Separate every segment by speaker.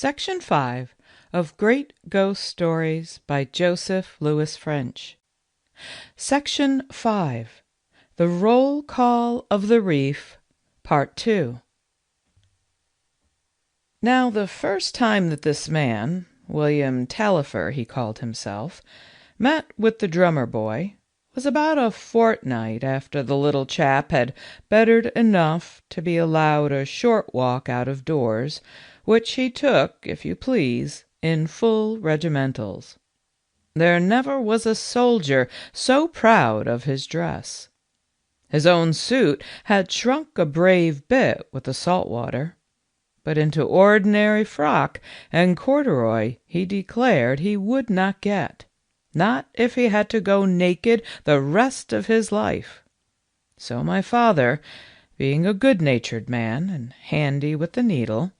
Speaker 1: Section 5 of Great Ghost Stories by Joseph Louis French. Section 5 The Roll Call of the Reef, Part 2. Now the first time that this man, William Taillefer he called himself, met with the drummer boy was about a fortnight after the little chap had bettered enough to be allowed a short walk out of doors, which he took, if you please, in full regimentals. There never was a soldier so proud of his dress. His own suit had shrunk a brave bit with the salt water, but into ordinary frock and corduroy he declared he would not get, not if he had to go naked the rest of his life. So my father, being a good-natured man and handy with the needle,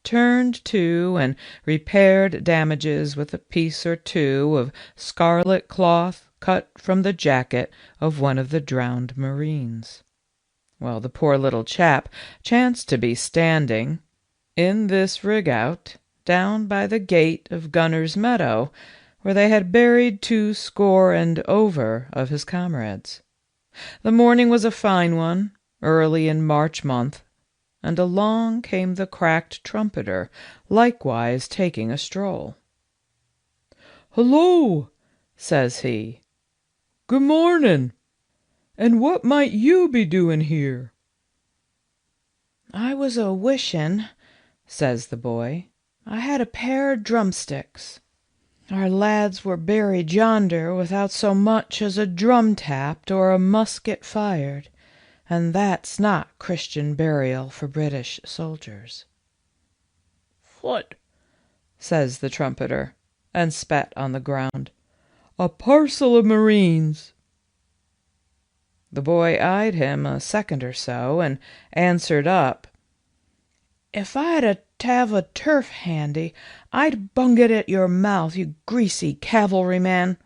Speaker 1: turned to and repaired damages with a piece or two of scarlet cloth cut from the jacket of one of the drowned marines. Well, the poor little chap chanced to be standing in this rig-out down by the gate of Gunner's Meadow, where they had buried 200 of his comrades. The morning was a fine one, early in March month, and along came the cracked trumpeter, likewise taking a stroll. "Hullo," says he. "Good mornin'. And what might you be doin' here?" "I was a-wishin'," says the boy, "I had a pair of drumsticks. Our lads were buried yonder without so much as a drum tapped or a musket fired, and that's not Christian burial for British soldiers." "What," says the trumpeter, and spat on the ground, "a parcel of Marines." The boy eyed him a second or so, and answered up, "If I'd a t'ave a turf handy, I'd bung it at your mouth, you greasy cavalryman.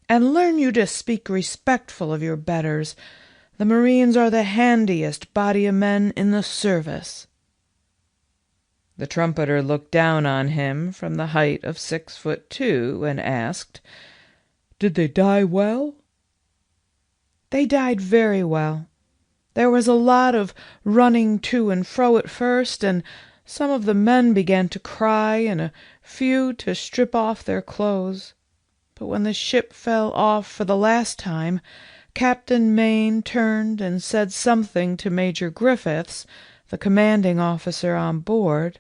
Speaker 1: And learn you to speak respectful of your betters. The Marines are the handiest body of men in the service." The trumpeter looked down on him from the height of 6'2" and asked, "Did they die well?" "They died very well. There was a lot of running to and fro at first, and some of the men began to cry and a few to strip off their clothes. But when the ship fell off for the last time, Captain Mayne turned and said something to Major Griffiths, the commanding officer on board,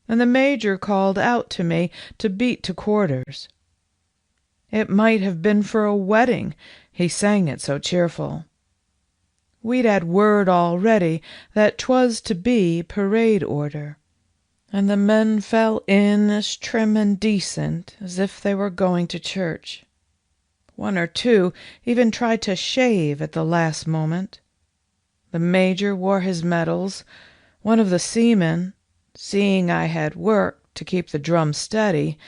Speaker 1: and the major called out to me to beat to quarters. It might have been for a wedding, he sang it so cheerful. We'd had word already that 'twas to be parade order, and the men fell in as trim and decent as if they were going to church. One or two even tried to shave at the last moment. The major wore his medals. One of the seamen, seeing I had work to keep the drum steady,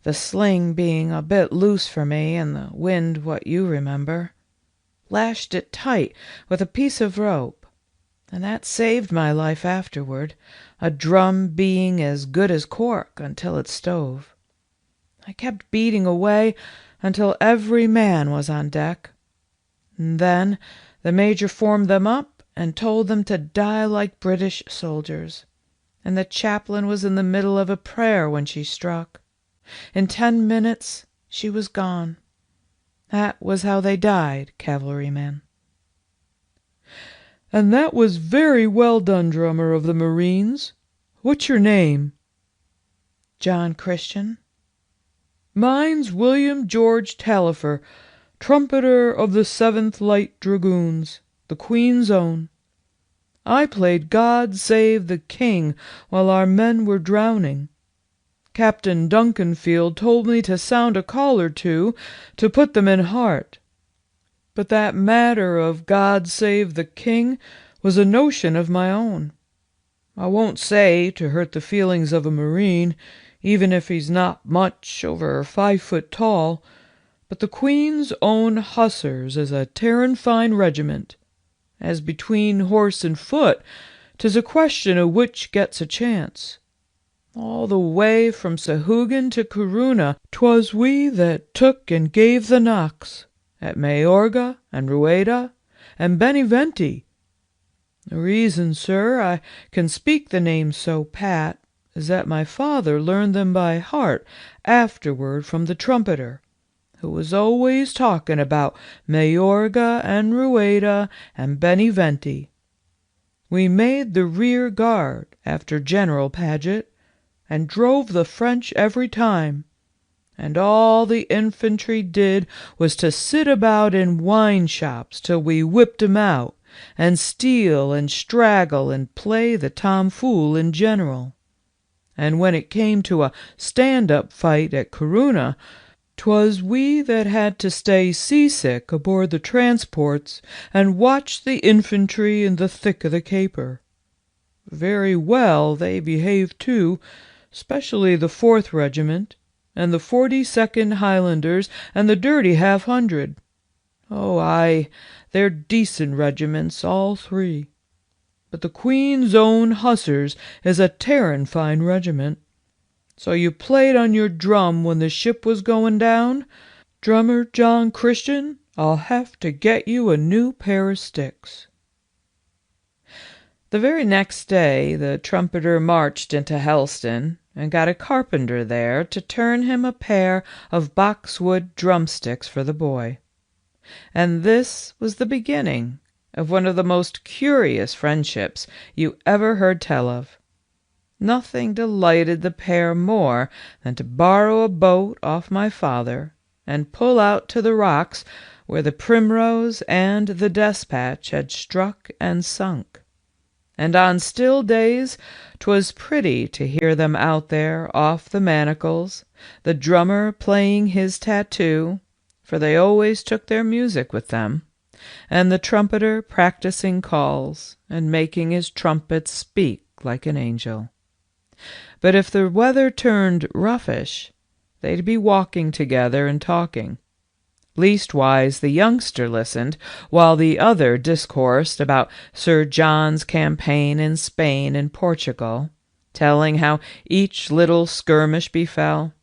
Speaker 1: the sling being a bit loose for me and the wind what you remember, lashed it tight with a piece of rope, and that saved my life afterward, a drum being as good as cork until it stove. I kept beating away until every man was on deck. And then the major formed them up and told them to die like British soldiers, and the chaplain was in the middle of a prayer when she struck. In 10 minutes she was gone. That was how they died, cavalryman." "And that was very well done, drummer of the Marines. What's your name?" "John Christian." "Mine's William George Taillefer, trumpeter of the 7th Light Dragoons, the Queen's Own. I played God Save the King while our men were drowning. Captain Duncanfield told me to sound a call or two to put them in heart. But that matter of God Save the King was a notion of my own. I won't say to hurt the feelings of a Marine, even if he's not much over 5 foot tall, but the Queen's Own Hussars is a tearin' fine regiment, as between horse and foot 'tis a question of which gets a chance. All the way from Sahugan to Corunna, 'twas we that took and gave the knocks, at Mayorga and Rueda and Beneventi. The reason, sir, I can speak the names so pat is that my father learned them by heart afterward from the trumpeter, who was always talking about Mayorga and Rueda and Beneventi. We made the rear guard after General Paget, and drove the French every time, and all the infantry did was to sit about in wine shops till we whipped 'em out, and steal and straggle and play the tomfool in general. And when it came to a stand-up fight at Corunna, 'twas we that had to stay seasick aboard the transports and watch the infantry in the thick of the caper. Very well they behaved too, especially the 4th Regiment, and the 42nd Highlanders, and the dirty half-hundred. Oh, aye, they're decent regiments, all three. But the Queen's Own Hussars is a tearin' fine regiment. So you played on your drum when the ship was going down? Drummer John Christian, I'll have to get you a new pair of sticks." The very next day the trumpeter marched into Helston and got a carpenter there to turn him a pair of boxwood drumsticks for the boy. And this was the beginning of one of the most curious friendships you ever heard tell of. Nothing delighted the pair more than to borrow a boat off my father and pull out to the rocks where the Primrose and the Despatch had struck and sunk. And on still days 'twas pretty to hear them out there off the Manacles, the drummer playing his tattoo, for they always took their music with them, and the trumpeter practising calls and making his trumpet speak like an angel. But if the weather turned roughish, they'd be walking together and talking. Leastwise the youngster listened, while the other discoursed about Sir John's campaign in Spain and Portugal, telling how each little skirmish befell,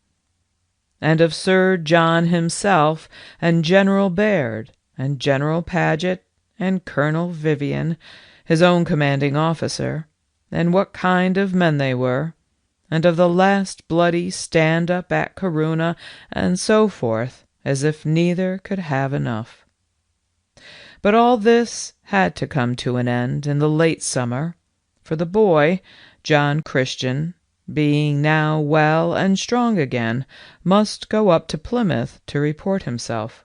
Speaker 1: and of Sir John himself, and General Baird, and General Paget, and Colonel Vivian, his own commanding officer, and what kind of men they were, and of the last bloody stand-up at Corunna, and so forth, as if neither could have enough. But all this had to come to an end in the late summer, for the boy, John Christian, being now well and strong again, must go up to Plymouth to report himself.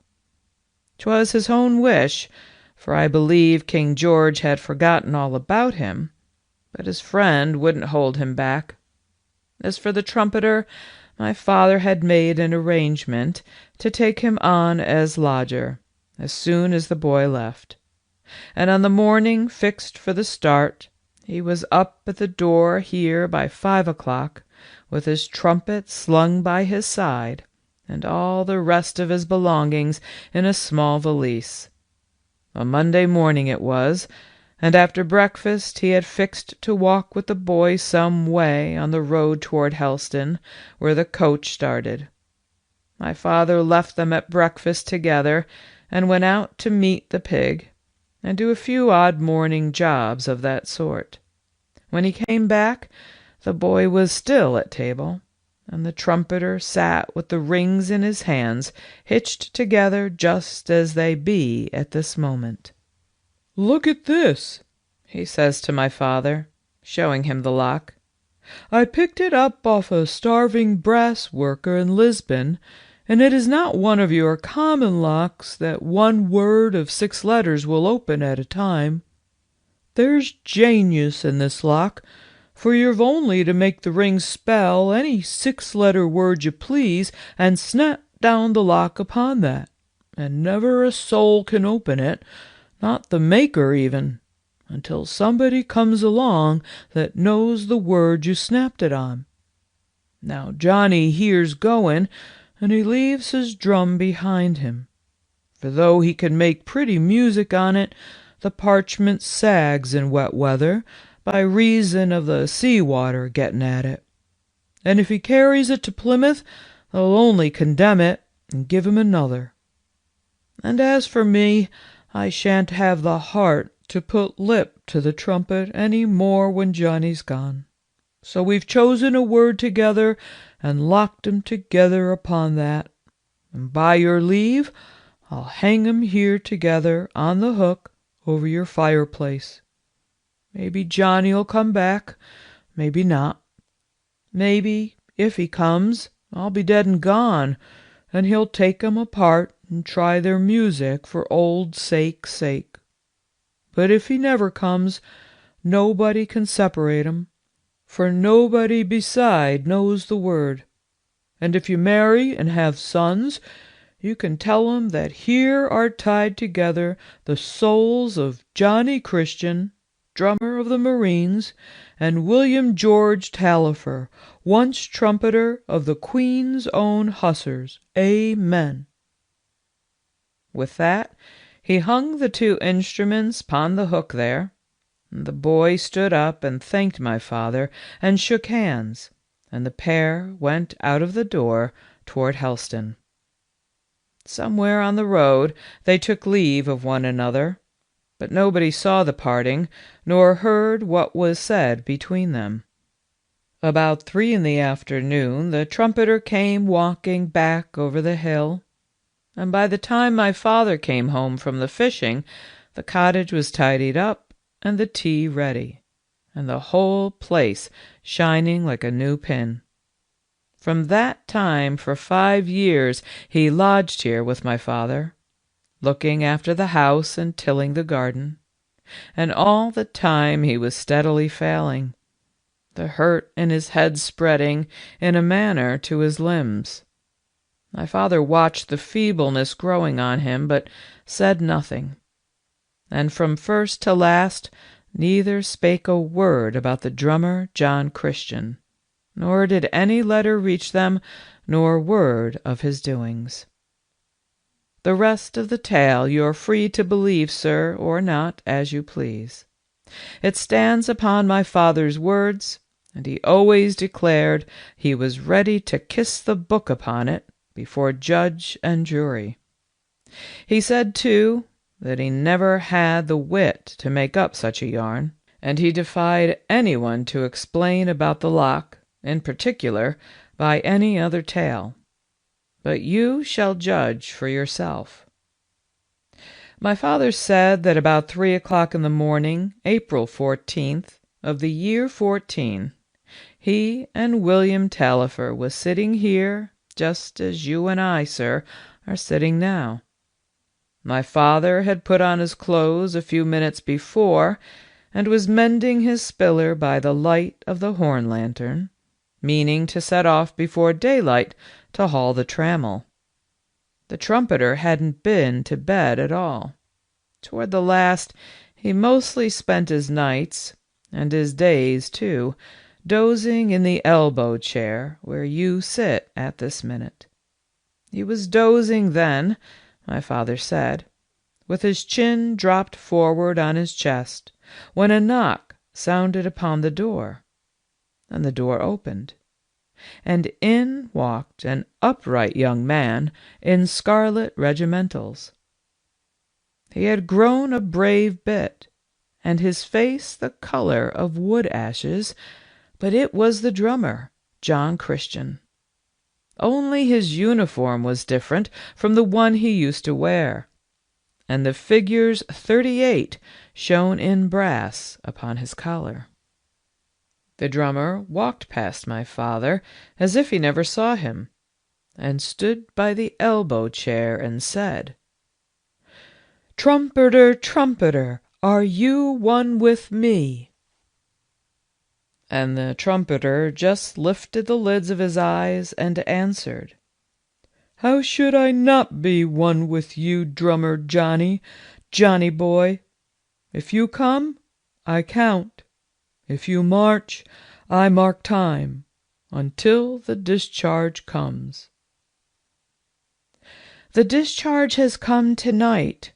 Speaker 1: 'Twas his own wish, for I believe King George had forgotten all about him, but his friend wouldn't hold him back. As for the trumpeter, my father had made an arrangement to take him on as lodger as soon as the boy left, and on the morning fixed for the start he was up at the door here by 5 o'clock, with his trumpet slung by his side, and all the rest of his belongings in a small valise. A Monday morning it was, and after breakfast he had fixed to walk with the boy some way on the road toward Helston, where the coach started. My father left them at breakfast together, and went out to meet the pig, and do a few odd morning jobs of that sort. When he came back, the boy was still at table, and the trumpeter sat with the rings in his hands, hitched together just as they be at this moment. "Look at this," he says to my father, showing him the lock. "I picked it up off a starving brass worker in Lisbon, and it is not one of your common locks that one word of 6 letters will open at a time. There's genius in this lock, for you've only to make the ring spell any 6-letter word you please, and snap down the lock upon that, and never a soul can open it, not the maker even, until somebody comes along that knows the word you snapped it on. Now Johnny here's going, and he leaves his drum behind him, for though he can make pretty music on it, the parchment sags in wet weather by reason of the sea-water getting at it. and if he carries it to Plymouth, they'll only condemn it and give him another. And as for me, I shan't have the heart to put lip to the trumpet any more when Johnny's gone. So we've chosen a word together and locked 'em together upon that, and by your leave I'll hang 'em here together on the hook over your fireplace. Maybe Johnny'll come back, maybe not. Maybe, if he comes, I'll be dead and gone, and he'll take 'em apart and try their music for old sake's sake. But if he never comes, nobody can separate 'em, for nobody beside knows the word. And if you marry and have sons, you can tell 'em that here are tied together the souls of Johnny Christian, drummer of the Marines, and William George Tallifer, once trumpeter of the Queen's Own Hussars. Amen." With that, he hung the two instruments upon the hook there, and the boy stood up and thanked my father and shook hands, and the pair went out of the door toward Helston. Somewhere on the road they took leave of one another, but nobody saw the parting, nor heard what was said between them. About 3 in the afternoon the trumpeter came walking back over the hill, and by the time my father came home from the fishing, the cottage was tidied up and the tea ready, and the whole place shining like a new pin. From that time for 5 years he lodged here with my father, looking after the house and tilling the garden, and all the time he was steadily failing, the hurt in his head spreading in a manner to his limbs. My father watched the feebleness growing on him, but said nothing, and from first to last neither spake a word about the drummer John Christian, nor did any letter reach them, nor word of his doings. The rest of the tale you're free to believe, sir, or not, as you please. It stands upon my father's words, and he always declared he was ready to kiss the book upon it before judge and jury. He said, too, that he never had the wit to make up such a yarn, and he defied anyone to explain about the lock, in particular, by any other tale. But you shall judge for yourself. My father said that about 3 o'clock in the morning, April 14th, of the year 14, he and William Tallifer was sitting here, just as you and I, sir, are sitting now. My father had put on his clothes a few minutes before, and was mending his spiller by the light of the horn lantern, meaning to set off before daylight to haul the trammel. The trumpeter hadn't been to bed at all. Toward the last, he mostly spent his nights, and his days, too, dozing in the elbow chair where you sit at this minute. He was dozing then, my father said, with his chin dropped forward on his chest, when a knock sounded upon the door, and the door opened, and in walked an upright young man in scarlet regimentals. He had grown a brave bit, and his face the color of wood ashes, but it was the drummer, John Christian. Only his uniform was different from the one he used to wear, and the figures 38 shone in brass upon his collar. The drummer walked past my father as if he never saw him, and stood by the elbow chair and said, "Trumpeter, trumpeter, are you one with me?" And the trumpeter just lifted the lids of his eyes and answered, "How should I not be one with you, drummer Johnny, Johnny boy? If you come, I count. If you march, I mark time, until the discharge comes." "The discharge has come tonight,"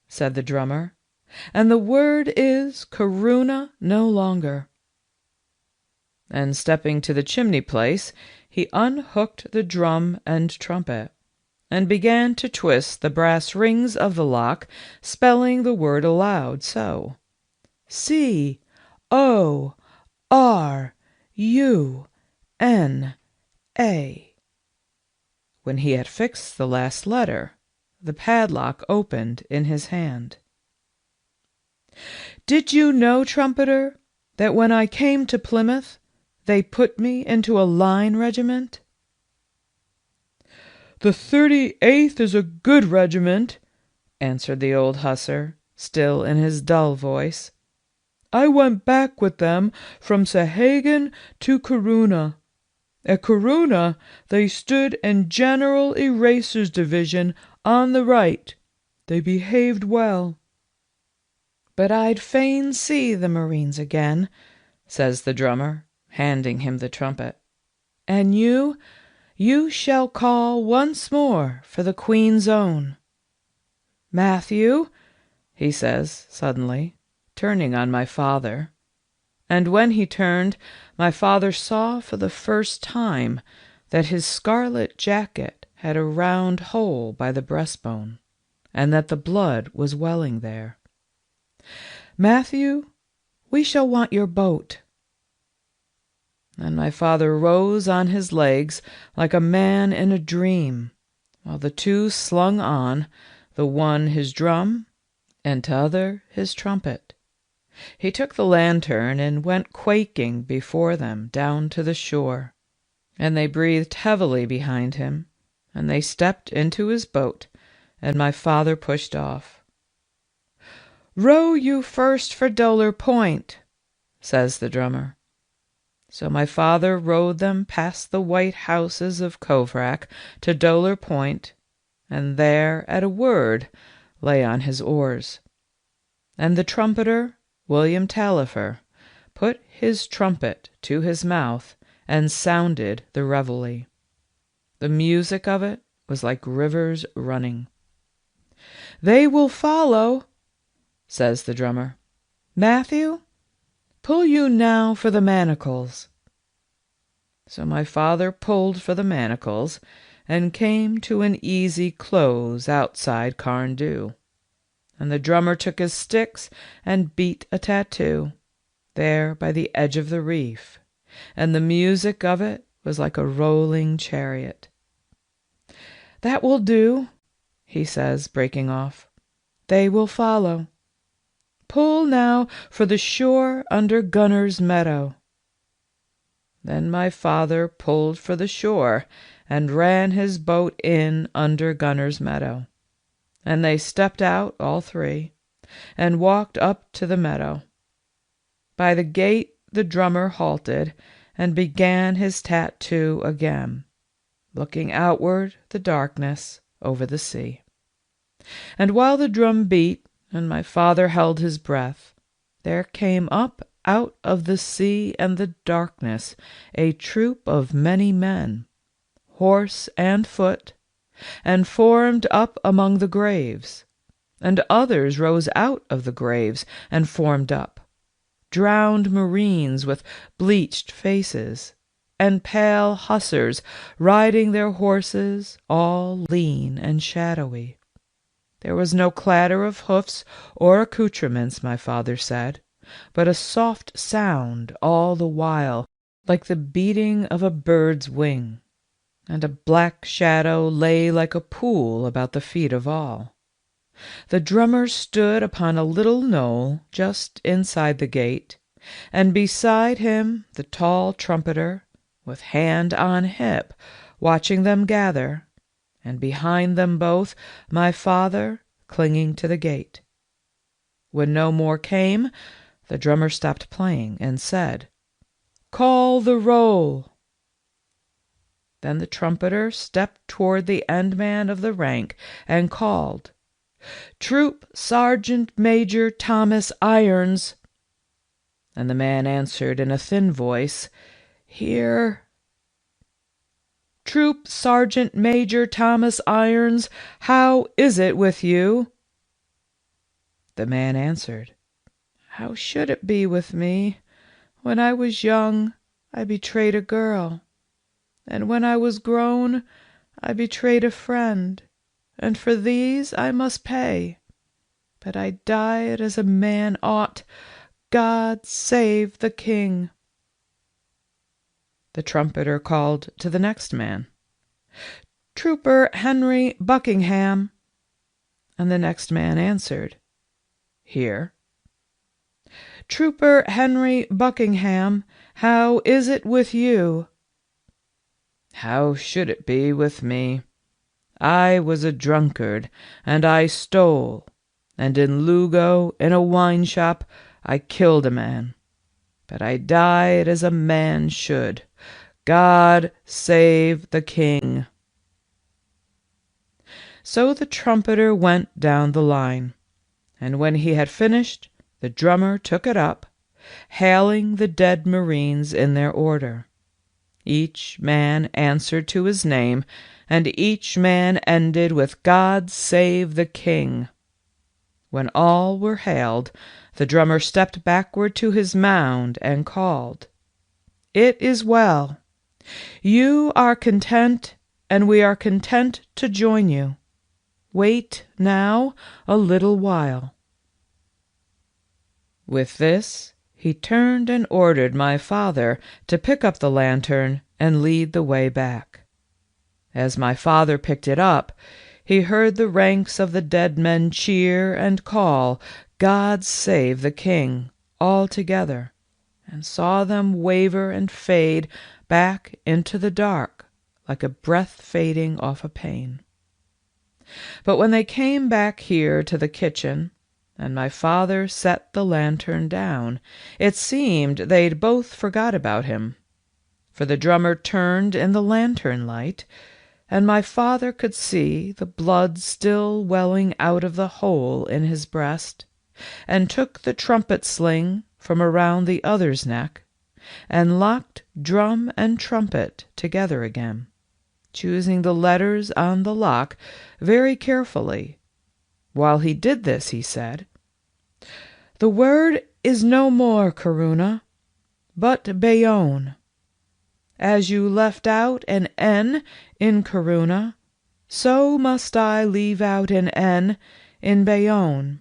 Speaker 1: said the drummer, "and the word is Karuna no longer." and stepping to the chimney place, he unhooked the drum and trumpet, and began to twist the brass rings of the lock, spelling the word aloud so: C-O-R-U-N-A. When he had fixed the last letter, the padlock opened in his hand. "Did you know, trumpeter, that when I came to Plymouth, they put me into a line regiment?" "The 38th is a good regiment," answered the old hussar, still in his dull voice. "I went back with them from Sahagun to Corunna. At Corunna they stood in General Eraser's division on the right. They behaved well." "But I'd fain see the Marines again," says the drummer, handing him the trumpet. "And you shall call once more for the Queen's Own. Matthew," he says suddenly, turning on my father. And when he turned, my father saw for the first time that his scarlet jacket had a round hole by the breastbone, and that the blood was welling there. "Matthew, we shall want your boat." And my father rose on his legs like a man in a dream, while the two slung on, the one his drum, and t'other his trumpet. He took the lantern and went quaking before them down to the shore, and they breathed heavily behind him, and they stepped into his boat, and my father pushed off. "Row you first for Doler Point," says the drummer. So my father rowed them past the white houses of Kovrak to Doler Point, and there at a word lay on his oars. And the trumpeter, William Taillefer, put his trumpet to his mouth and sounded the reveille. The music of it was like rivers running. "They will follow," says the drummer. "Matthew, pull you now for the manacles." So my father pulled for the manacles, and came to an easy close outside Carndhu. And the drummer took his sticks and beat a tattoo, there by the edge of the reef, and the music of it was like a rolling chariot. "That will do," he says, breaking off. "They will follow. Pull now for the shore under Gunner's Meadow." Then my father pulled for the shore and ran his boat in under Gunner's Meadow. And they stepped out, all three, and walked up to the meadow. By the gate the drummer halted and began his tattoo again, looking outward the darkness over the sea. And while the drum beat and my father held his breath, there came up out of the sea and the darkness a troop of many men, horse and foot, and formed up among the graves, and others rose out of the graves and formed up, drowned Marines with bleached faces, and pale hussars riding their horses, all lean and shadowy. There was no clatter of hoofs or accoutrements, my father said, but a soft sound all the while, like the beating of a bird's wing, and a black shadow lay like a pool about the feet of all. The drummer stood upon a little knoll just inside the gate, and beside him the tall trumpeter, with hand on hip, watching them gather, and behind them both my father clinging to the gate. When no more came, the drummer stopped playing and said, "Call the roll." Then the trumpeter stepped toward the endman of the rank and called, "Troop Sergeant Major Thomas Irons." And the man answered in a thin voice, "Here." "Troop Sergeant Major Thomas Irons, how is it with you?" The man answered, "How should it be with me? When I was young, I betrayed a girl, and when I was grown, I betrayed a friend, and for these I must pay. But I died as a man ought. God save the king." The trumpeter called to the next man, "Trooper Henry Buckingham." And the next man answered, "Here." "Trooper Henry Buckingham, how is it with you?" "How should it be with me? I was a drunkard, and I stole, and in Lugo, in a wine shop, I killed a man. But I died as a man should. God save the king." So the trumpeter went down the line, and when he had finished, the drummer took it up, hailing the dead Marines in their order. Each man answered to his name, and each man ended with "God save the king." When all were hailed, the drummer stepped backward to his mound and called, "It is well. You are content, and we are content to join you. Wait now a little while." With this, he turned and ordered my father to pick up the lantern and lead the way back. As my father picked it up, he heard the ranks of the dead men cheer and call, "God save the king," all together, and saw them waver and fade back into the dark like a breath fading off a pane. But when they came back here to the kitchen, and my father set the lantern down, it seemed they'd both forgot about him. For the drummer turned in the lantern light, and my father could see the blood still welling out of the hole in his breast, and took the trumpet sling from around the other's neck, and locked drum and trumpet together again, choosing the letters on the lock very carefully. While he did this, he said, "The word is no more Corunna, but Bayonne. As you left out an N in Corunna, so must I leave out an N in Bayonne."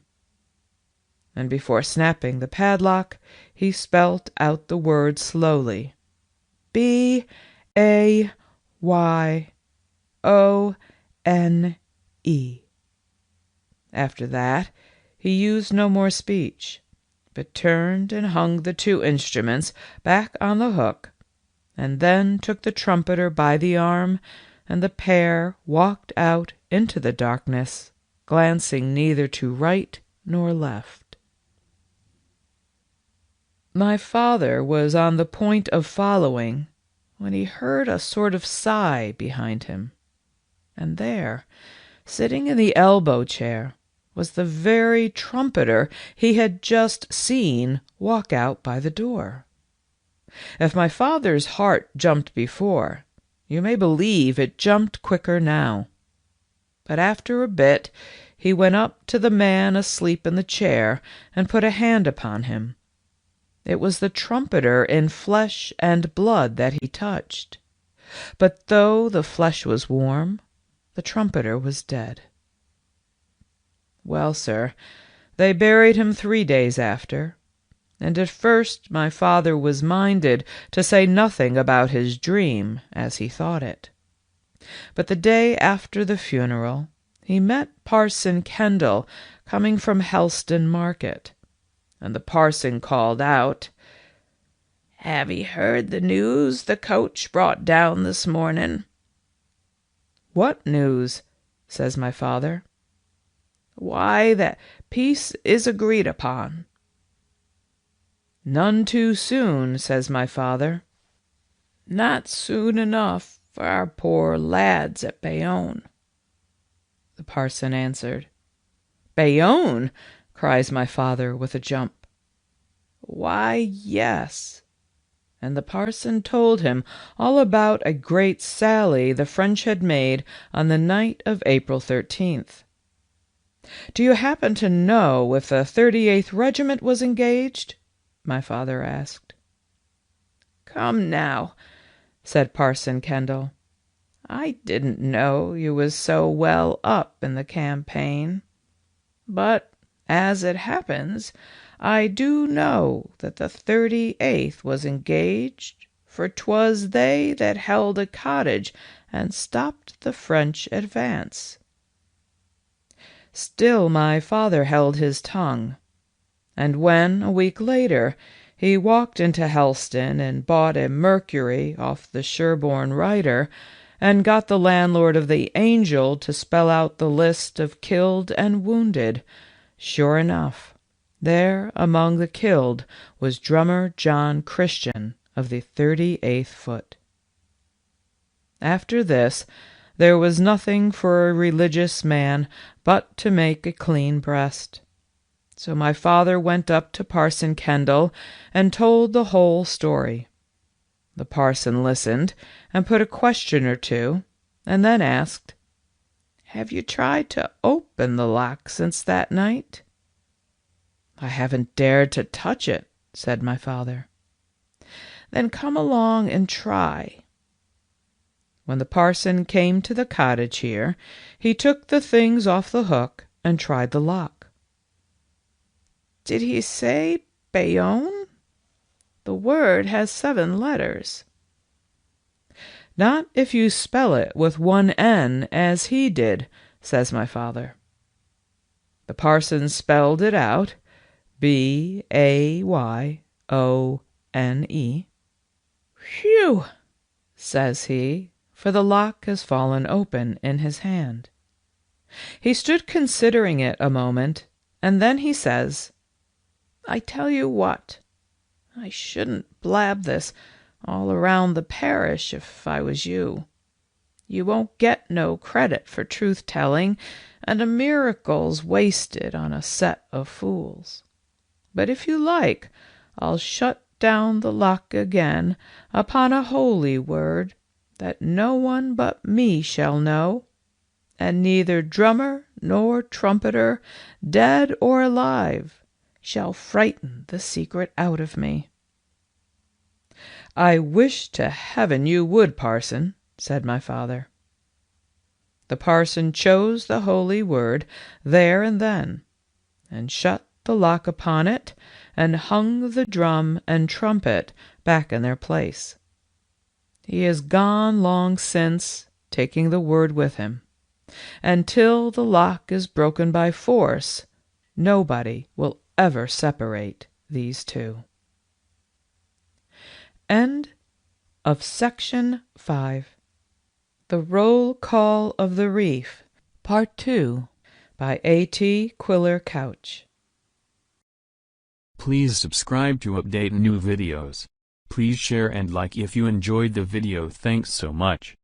Speaker 1: And before snapping the padlock, he spelt out the word slowly, Bayone. After that, he used no more speech, but turned and hung the two instruments back on the hook, and then took the trumpeter by the arm, and the pair walked out into the darkness, glancing neither to right nor left. My father was on the point of following when he heard a sort of sigh behind him, and there, sitting in the elbow-chair, was the very trumpeter he had just seen walk out by the door. If my father's heart jumped before, you may believe it jumped quicker now. But after a bit he went up to the man asleep in the chair and put a hand upon him. It was the trumpeter in flesh and blood that he touched. But though the flesh was warm, the trumpeter was dead. Well, sir, they buried him 3 days after, and at first my father was minded to say nothing about his dream, as he thought it. But the day after the funeral, he met Parson Kendall coming from Helston Market, and the parson called out, "Have ye heard the news the coach brought down this morning?" "What news?" says my father. "Why, that peace is agreed upon." "None too soon," says my father. "Not soon enough for our poor lads at Bayonne," the parson answered. "Bayonne!" cries my father with a jump. "Why, yes." And the parson told him all about a great sally the French had made on the night of April 13th. "Do you happen to know if the 38th Regiment was engaged?" my father asked. "Come now," said Parson Kendall. "I didn't know you was so well up in the campaign. But, as it happens, I do know that the 38th was engaged, for 'twas they that held a cottage and stopped the French advance." Still my father held his tongue, and when, a week later, he walked into Helston and bought a Mercury off the Sherborne writer, and got the landlord of the Angel to spell out the list of killed and wounded, sure enough, there among the killed was drummer John Christian of the 38th Foot. After this, there was nothing for a religious man but to make a clean breast. So my father went up to Parson Kendall and told the whole story. The parson listened and put a question or two, and then asked, "Have you tried to open the lock since that night?" "I haven't dared to touch it," said my father. "Then come along and try." When the parson came to the cottage here, he took the things off the hook and tried the lock. "Did he say Bayonne? The word has 7 letters." "Not if you spell it with one N as he did," says my father. The parson spelled it out, Bayone. "Whew!" says he, for the lock has fallen open in his hand. He stood considering it a moment, and then he says, "I tell you what, I shouldn't blab this all around the parish if I was you. You won't get no credit for truth-telling, and a miracle's wasted on a set of fools. But if you like, I'll shut down the lock again upon a holy word that no one but me shall know, and neither drummer nor trumpeter, dead or alive, shall frighten the secret out of me." "I wish to heaven you would, parson," said my father. The parson chose the holy word there and then, and shut the lock upon it, and hung the drum and trumpet back in their place. He is gone long since, taking the word with him, and till the lock is broken by force, nobody will ever separate these two. End of section 5. The Roll Call of the Reef, Part 2, by A.T. Quiller Couch.
Speaker 2: Please subscribe to update new videos. Please share and like if you enjoyed the video. Thanks so much.